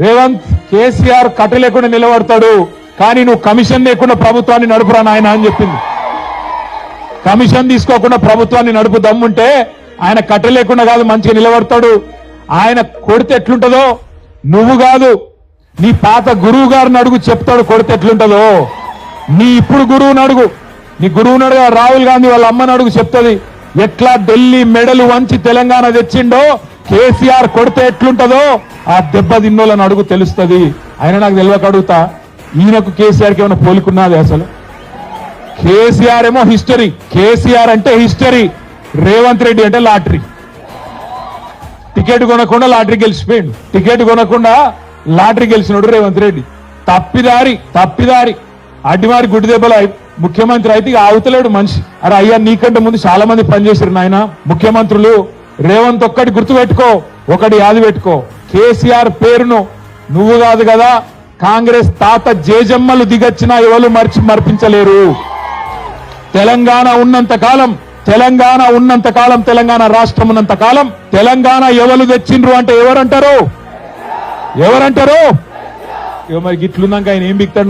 రేవంత్ కేసీఆర్ కట్ట లేకుండా నిలబడతాడు, కానీ నువ్వు కమిషన్ లేకుండా ప్రభుత్వాన్ని నడుపురా నాయన అని చెప్పింది. కమిషన్ తీసుకోకుండా ప్రభుత్వాన్ని నడుపు దమ్ముంటే ఆయన కట్ట లేకుండా కాదు మంచిగా నిలబడతాడు. ఆయన కొడితే ఎట్లుంటదో నువ్వు కాదు, నీ పాత గురువు గారిని అడుగు చెప్తాడు కొడితే ఎట్లుంటదో. నీ ఇప్పుడు గురువుని అడుగు, నీ గురువుని అడుగు, రాహుల్ గాంధీ వాళ్ళ అమ్మని అడుగు చెప్తుంది ఎట్లా ఢిల్లీ మెడలు వంచి తెలంగాణ తెచ్చిండో కేసీఆర్ కొడితే ఎట్లుంటదో ఆ దెబ్బ తిన్నోళ్ళని అడుగు తెలుస్తుంది. ఆయన నాకు తెలియక అడుగుతా, ఈయనకు కేసీఆర్కి ఏమైనా పోలికున్నది? అసలు కేసీఆర్ ఏమో హిస్టరీ, కేసీఆర్ అంటే హిస్టరీ, రేవంత్ రెడ్డి అంటే లాటరీ. టికెట్ కొనకుండా లాటరీ గెలిచిపోయిండు, టికెట్ కొనకుండా లాటరీ గెలిచినాడు రేవంత్ రెడ్డి. తప్పిదారి అడ్డివారి గుడ్డి దెబ్బలు ముఖ్యమంత్రి అయితే ఇక ఆవుతలేడు మనిషి. అరే అయ్యా, నీకంటే ముందు చాలా మంది పనిచేశారు నాయన ముఖ్యమంత్రులు. రేవంత్ ఒక్కటి గుర్తుపెట్టుకో, ఒకటి యాది పెట్టుకో, కేసీఆర్ పేరును నువ్వు కాదు కదా కాంగ్రెస్ తాత జేజమ్మలు దిగచ్చినా ఎవరు మర్పించలేరు. తెలంగాణ ఉన్నంత కాలం, తెలంగాణ రాష్ట్రం ఉన్నంత కాలం తెలంగాణ ఎవరు తెచ్చిండ్రు అంటే ఎవరంటారు? మరి గిట్లున్నాక ఆయన ఏం బిక్తాడు?